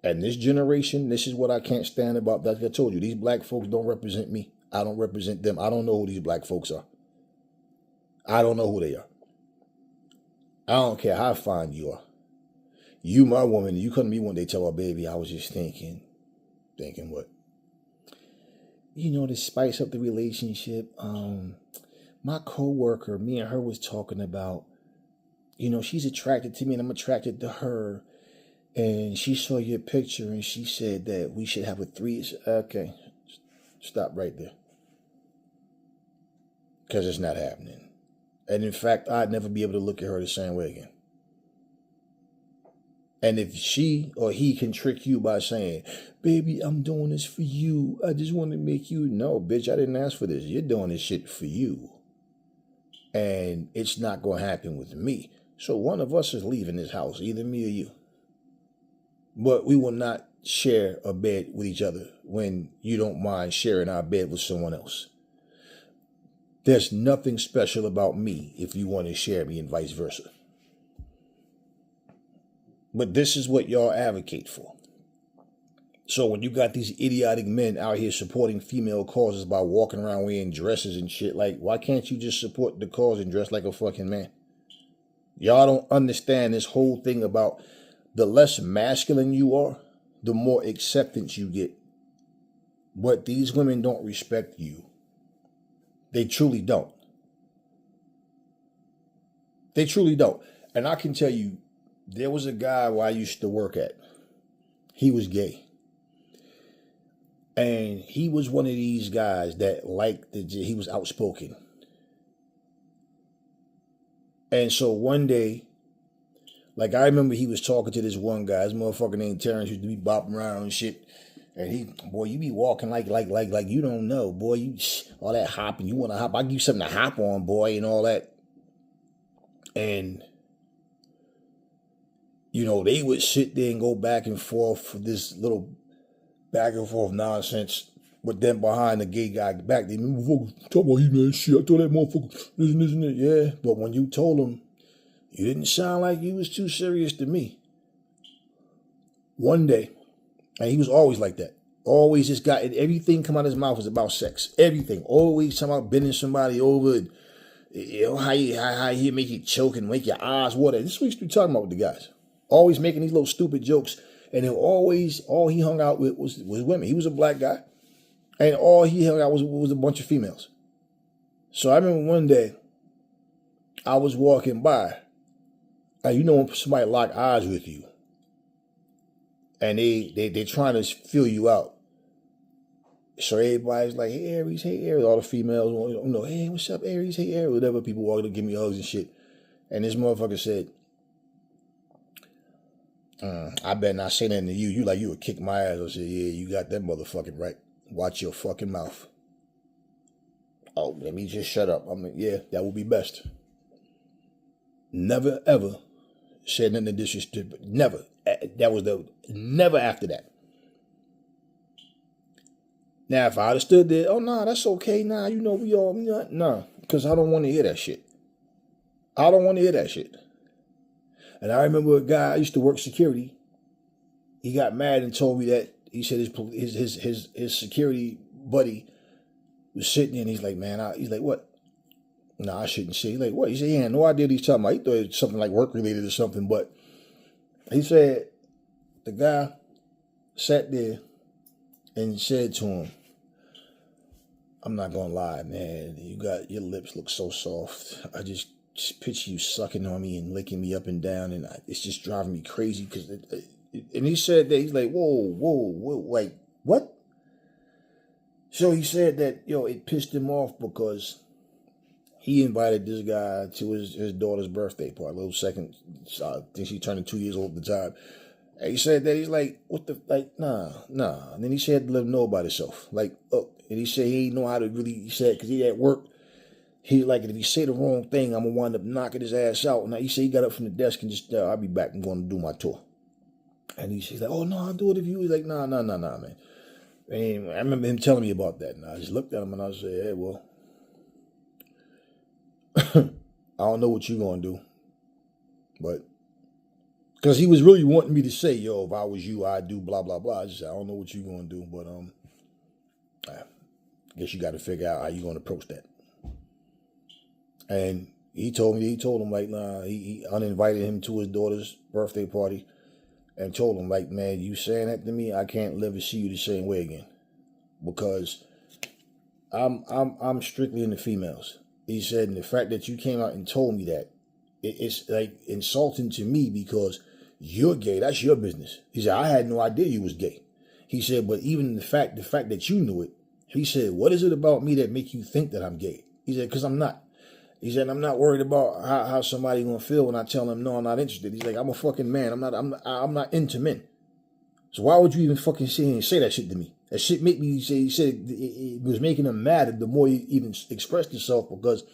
And this generation, this is what I can't stand about. Like I told you, these black folks don't represent me. I don't represent them. I don't know who these black folks are. I don't know who they are. I don't care how fine you are. You, my woman, you come to me one day, tell her, baby, I was just thinking what? To spice up the relationship, my coworker, me and her was talking about, she's attracted to me and I'm attracted to her. And she saw your picture and she said that we should have a threesome. Okay, stop right there. Because it's not happening. And in fact, I'd never be able to look at her the same way again. And if she or he can trick you by saying, baby, I'm doing this for you. I just want to make you know, bitch, I didn't ask for this. You're doing this shit for you. And it's not going to happen with me. So one of us is leaving this house, either me or you. But we will not share a bed with each other when you don't mind sharing our bed with someone else. There's nothing special about me if you want to share me and vice versa. But this is what y'all advocate for. So when you got these idiotic men out here supporting female causes by walking around wearing dresses and shit, like, why can't you just support the cause and dress like a fucking man? Y'all don't understand this whole thing about the less masculine you are, the more acceptance you get. But these women don't respect you. They truly don't. They truly don't. And I can tell you, there was a guy where I used to work at. He was gay. And he was one of these guys that he was outspoken. And so one day, like I remember he was talking to this one guy, this motherfucker named Terrence, used to be bopping around and shit. And boy, you be walking like you don't know, boy, you all that hopping, you want to hop, I give you something to hop on, boy, and all that. And they would sit there and go back and forth for this little back and forth nonsense. But then behind the gay guy back, they motherfucker talk about you man shit. I told that motherfucker this and that. Yeah, but when you told him, you didn't sound like you was too serious to me. One day, and he was always like that. Always just got everything come out of his mouth was about sex. Everything. Always talking about bending somebody over. And, how he make you choke and make your eyes water. This is what he's talking about with the guys. Always making these little stupid jokes. And then all he hung out with was women. He was a black guy. And all he hung out was a bunch of females. So I remember one day, I was walking by. And when somebody lock eyes with you. And they trying to feel you out. So everybody's like, hey, Aries, hey, Aries. All the females, hey, what's up, Aries, hey, Aries. Whatever, people walking to give me hugs and shit. And this motherfucker said, I better not say nothing to you. You like you would kick my ass. I said, yeah, you got that motherfucking right. Watch your fucking mouth. Oh, let me just shut up. I mean, yeah, that would be best. Never ever said nothing to disrespect. Never. That was the never after that. Now, if I'd have stood there, oh, nah, that's okay. Nah, you know, we all, nah, because I don't want to hear that shit. I don't want to hear that shit. And I remember a guy, I used to work security. He got mad and told me that, he said his security buddy was sitting there and he's like, man, he's like, what? No, I shouldn't say. He's like, what? He said, he had no idea what he's talking about. He thought it was something like work related or something, but he said the guy sat there and said to him, I'm not gonna lie, man, you got your lips look so soft. I just picture you sucking on me and licking me up and down, and it's just driving me crazy. Because, and he said that he's like, whoa, like what? So he said that it pissed him off because he invited this guy to his daughter's birthday party, little second. I think she turned 2 years old at the time. And he said that he's like, what the, like, nah. And then he said to let him know about himself. Like, look, and he said he didn't know how to really, he said, because he at work, he like, if he say the wrong thing, I'm going to wind up knocking his ass out. Now, he said he got up from the desk and just, I'll be back. I'm going to do my tour. And he's like, oh, no, I'll do it if you. He's like, nah, man. And I remember him telling me about that. And I just looked at him and I said, hey, well, I don't know what you're going to do. But, because he was really wanting me to say, yo, if I was you, I'd do blah, blah, blah. I just said, I don't know what you're going to do. But, I guess you got to figure out how you're going to approach that. And he told him, like, nah, he uninvited him to his daughter's birthday party and told him, like, man, you saying that to me, I can't live to see you the same way again. Because I'm strictly into females. He said, and the fact that you came out and told me that, it's like insulting to me because you're gay. That's your business. He said, I had no idea you was gay. He said, but even the fact that you knew it, he said, what is it about me that make you think that I'm gay? He said, because I'm not. He said, I'm not worried about how somebody gonna feel when I tell them no, I'm not interested. He's like, I'm a fucking man. I'm not into men. So why would you even fucking say that shit to me? That shit make me say. He said it was making him mad the more he even expressed himself, because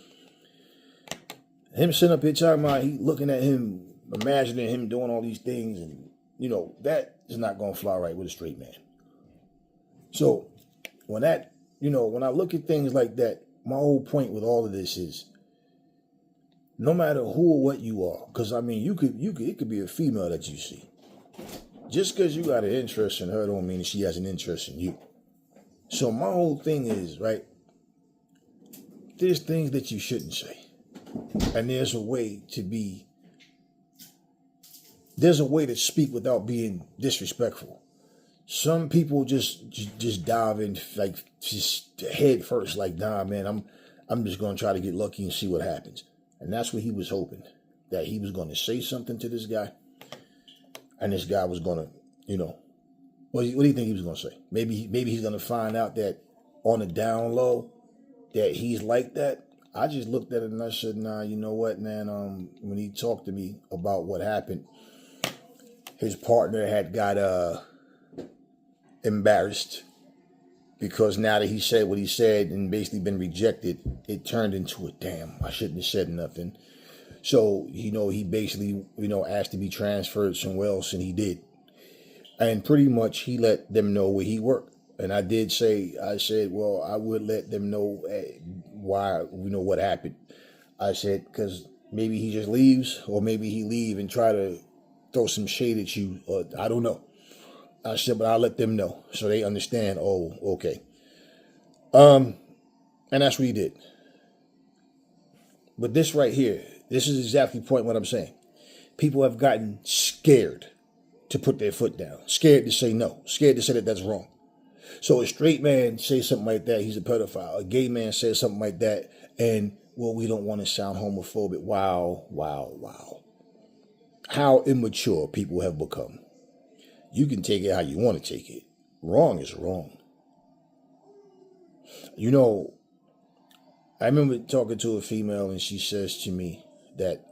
him sitting up here talking about he looking at him, imagining him doing all these things, and that is not gonna fly right with a straight man. So when I look at things like that, my whole point with all of this is, no matter who or what you are, because I mean, it could be a female that you see. Just because you got an interest in her don't mean she has an interest in you. So my whole thing is, right, there's things that you shouldn't say. And there's a way to speak without being disrespectful. Some people just dive in like just head first, like, nah, man, I'm just gonna try to get lucky and see what happens. And that's what he was hoping, that he was gonna say something to this guy, and this guy was gonna, what do you think he was gonna say? Maybe he's gonna find out that on the down low that he's like that. I just looked at it and I said, nah, you know what, man? When he talked to me about what happened, his partner had got embarrassed because now that he said what he said and basically been rejected, it turned into a damn, I shouldn't have said nothing. So, he basically, asked to be transferred somewhere else, and he did. And pretty much he let them know where he worked. And I said, well, I would let them know why, what happened. I said, because maybe he just leaves, or maybe he leave and try to throw some shade at you, or I don't know. I said, but I'll let them know so they understand. Oh, okay. And that's what he did. But this right here, this is exactly the point what I'm saying. People have gotten scared to put their foot down, scared to say no, scared to say that that's wrong. So a straight man says something like that, he's a pedophile. A gay man says something like that, and, well, we don't want to sound homophobic. Wow. How immature people have become. You can take it how you want to take it. Wrong is wrong. I remember talking to a female, and she says to me that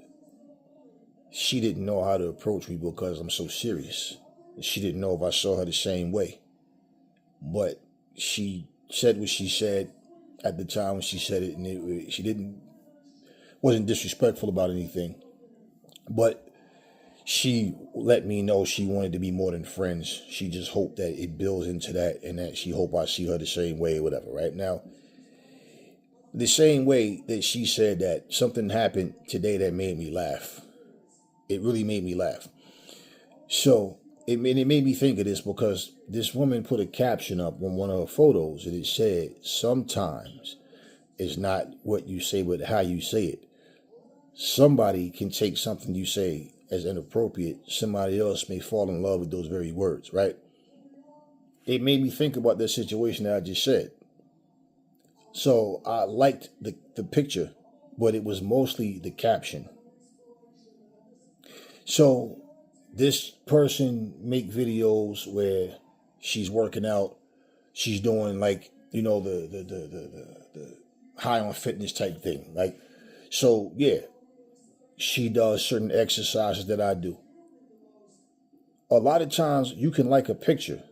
she didn't know how to approach me because I'm so serious. She didn't know if I saw her the same way. But she said what she said at the time when she said it, and she wasn't disrespectful about anything. But she let me know she wanted to be more than friends. She just hoped that it builds into that, and that she hoped I see her the same way or whatever, right? Now, the same way that she said that something happened today that made me laugh. It really made me laugh. So it made me think of this because this woman put a caption up on one of her photos, and it said, sometimes it's not what you say, but how you say it. Somebody can take something you say as inappropriate. Somebody else may fall in love with those very words, right? It made me think about the situation that I just said. So I liked the picture, but it was mostly the caption. So this person make videos where she's working out, she's doing like, the high on fitness type thing. Like, so yeah, she does certain exercises that I do. A lot of times you can like a picture.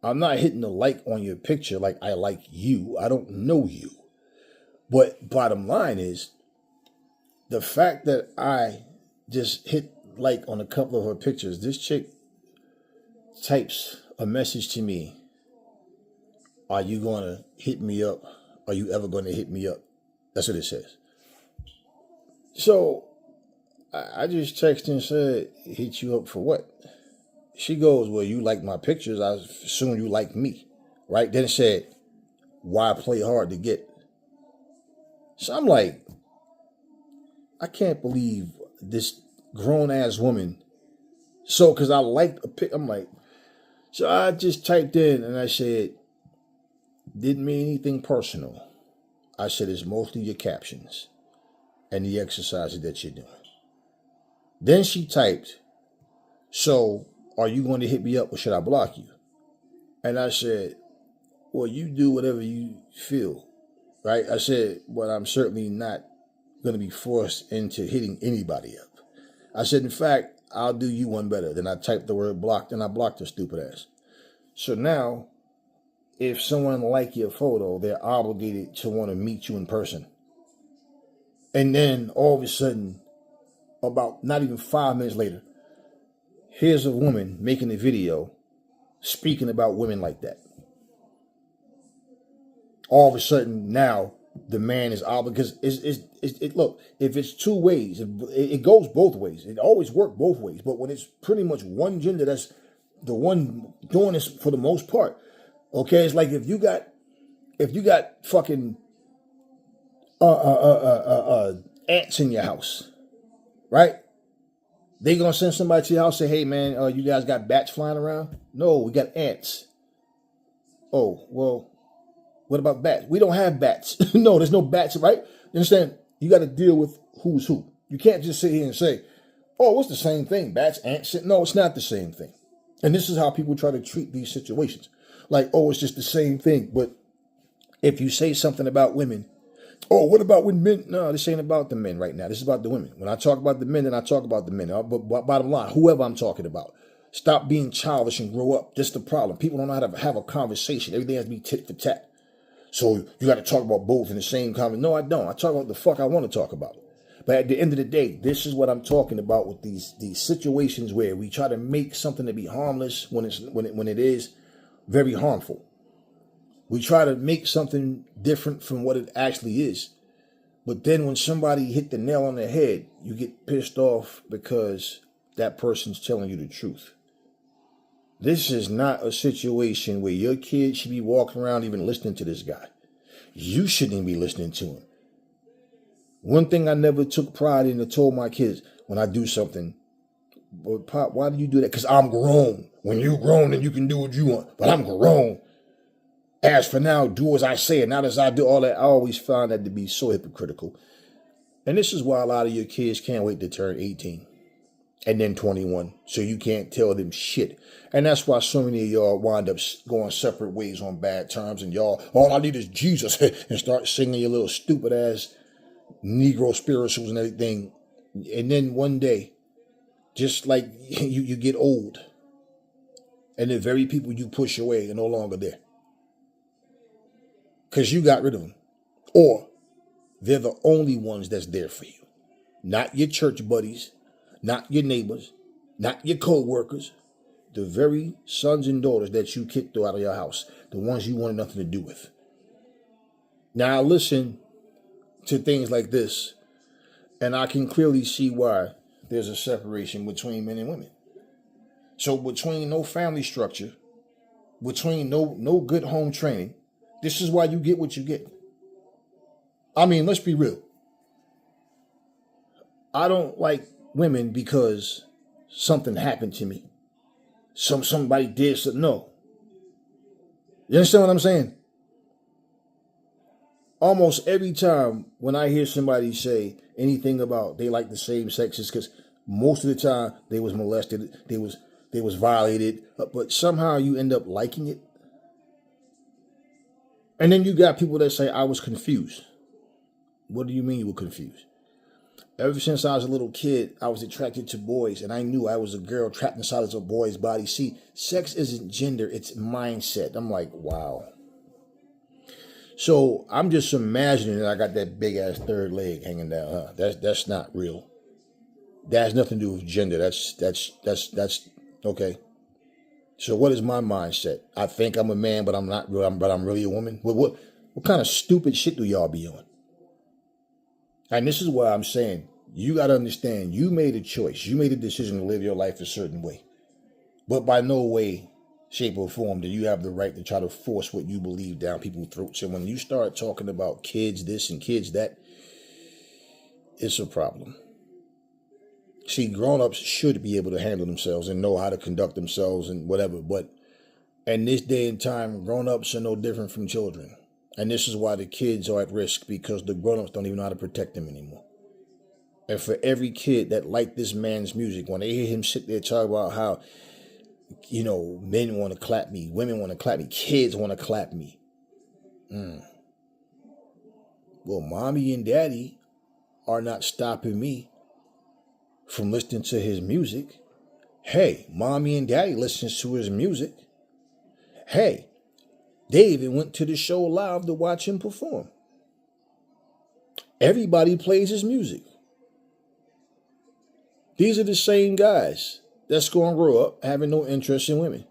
I'm not hitting the like on your picture like I like you. I don't know you. But bottom line is, the fact that I just hit like on a couple of her pictures, this chick types a message to me. Are you going to hit me up? Are you ever going to hit me up? That's what it says. So I just texted and said, hit you up for what? She goes, well, you like my pictures. I assume you like me, right? Then it said, why play hard to get? So I'm like, I can't believe this grown-ass woman. So, because I liked a pic, I'm like, so I just typed in and I said, didn't mean anything personal. I said, it's mostly your captions and the exercises that you're doing. Then she typed, so are you going to hit me up or should I block you? And I said, well, you do whatever you feel, right? I said, but I'm certainly not going to be forced into hitting anybody up. I said, in fact, I'll do you one better. Then I typed the word blocked and I blocked her stupid ass. So now, if someone like your photo, they're obligated to want to meet you in person. And then all of a sudden, about not even 5 minutes later, here's a woman making a video speaking about women like that. All of a sudden now the man is obligated, because it look, if it's two ways, it goes both ways. It always works both ways. But when it's pretty much one gender that's the one doing this for the most part, okay, it's like if you got fucking ants in your house, right? They gonna send somebody to your house and say, hey man, you guys got bats flying around? No, we got ants. Oh, well, what about bats? We don't have bats. No, there's no bats, right? You understand? You got to deal with who's who. You can't just sit here and say, oh, it's the same thing, bats, ants. No, it's not the same thing. And this is how people try to treat these situations. Like, oh, it's just the same thing. But if you say something about women, oh, what about when men? No, this ain't about the men right now. This is about the women. When I talk about the men, then I talk about the men. But bottom line, whoever I'm talking about, stop being childish and grow up. That's the problem. People don't know how to have a conversation. Everything has to be tit for tat. So you got to talk about both in the same conversation. No, I don't. I talk about the fuck I want to talk about. But at the end of the day, this is what I'm talking about with these situations where we try to make something to be harmless when it is very harmful. We try to make something different from what it actually is. But then when somebody hit the nail on the head, you get pissed off because that person's telling you the truth. This is not a situation where your kid should be walking around even listening to this guy. You shouldn't be listening to him. One thing I never took pride in and told my kids when I do something, but Pop, why do you do that? Because I'm grown. When you're grown, then you can do what you want. But I'm grown. As for now, do as I say, and not as I do. All that, I always found that to be so hypocritical. And this is why a lot of your kids can't wait to turn 18 and then 21. So you can't tell them shit. And that's why so many of y'all wind up going separate ways on bad terms. And y'all, all I need is Jesus, and start singing your little stupid ass Negro spirituals and everything. And then one day, just like you get old, and the very people you push away are no longer there. Because you got rid of them. Or they're the only ones that's there for you. Not your church buddies, not your neighbors, not your co-workers. The very sons and daughters that you kicked out of your house. The ones you wanted nothing to do with. Now listen to things like this, and I can clearly see why there's a separation between men and women. So between no family structure, between no good home training, this is why you get what you get. I mean, let's be real. I don't like women because something happened to me. Somebody did something. No. You understand what I'm saying? Almost every time when I hear somebody say anything about they like the same sex, it's because most of the time they was molested, they was violated, but somehow you end up liking it. And then you got people that say, I was confused. What do you mean you were confused? Ever since I was a little kid, I was attracted to boys, and I knew I was a girl trapped inside of a boy's body. See, sex isn't gender, it's mindset. I'm like, wow. So I'm just imagining that I got that big ass third leg hanging down. That's not real. That has nothing to do with gender. That's okay. So what is my mindset? I think I'm a man, but I'm not real. But I'm really a woman. What kind of stupid shit do y'all be on? And this is why I'm saying, you got to understand, you made a choice. You made a decision to live your life a certain way. But by no way, shape, or form do you have the right to try to force what you believe down people's throats. And when you start talking about kids this and kids that, it's a problem. See, grown-ups should be able to handle themselves and know how to conduct themselves and whatever. But in this day and time, grown-ups are no different from children. And this is why the kids are at risk, because the grown-ups don't even know how to protect them anymore. And for every kid that liked this man's music, when they hear him sit there talk about how, you know, men want to clap me, women want to clap me, kids want to clap me. Well, mommy and daddy are not stopping me from listening to his music. Hey, mommy and daddy listens to his music. Hey, they even went to the show live to watch him perform. Everybody plays his music. These are the same guys that's going to grow up having no interest in women.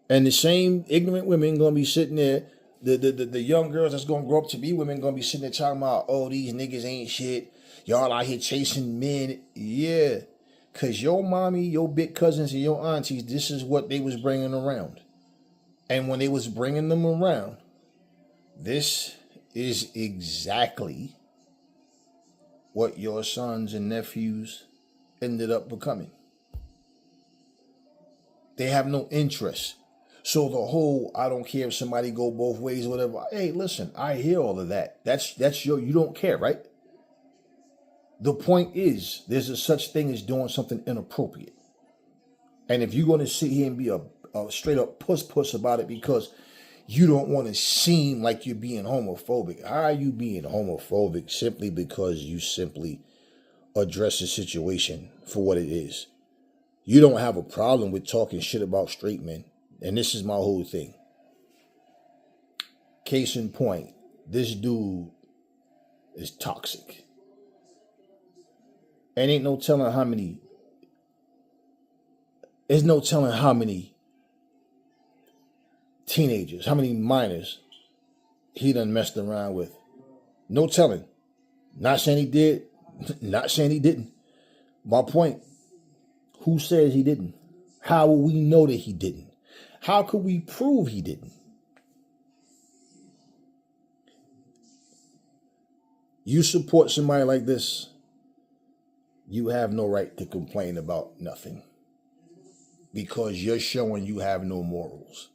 And the same ignorant women going to be sitting there, the young girls that's going to grow up to be women going to be sitting there talking about, oh, these niggas ain't shit. Y'all out here chasing men. Yeah, because your mommy, your big cousins, and your aunties, this is what they was bringing around. And when they was bringing them around, this is exactly what your sons and nephews ended up becoming. They have no interest. So the whole, I don't care if somebody go both ways or whatever. Hey, listen, I hear all of that. That's you don't care, right? The point is, there's a such thing as doing something inappropriate. And if you're going to sit here and be a straight up puss about it because you don't want to seem like you're being homophobic. How are you being homophobic simply because you simply address the situation for what it is? You don't have a problem with talking shit about straight men. And this is my whole thing. Case in point, this dude is toxic. And ain't no telling how many. There's no telling how many teenagers, how many minors he done messed around with. No telling. Not saying he did, not saying he didn't. My point, who says he didn't? How will we know that he didn't? How could we prove he didn't? You support somebody like this, you have no right to complain about nothing. Because you're showing you have no morals.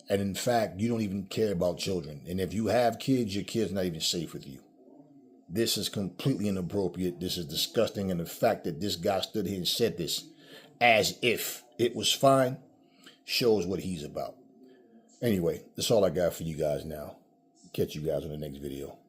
And in fact, you don't even care about children. And if you have kids, your kid's not even safe with you. This is completely inappropriate. This is disgusting. And the fact that this guy stood here and said this as if it was fine shows what he's about. Anyway, that's all I got for you guys now. Catch you guys on the next video.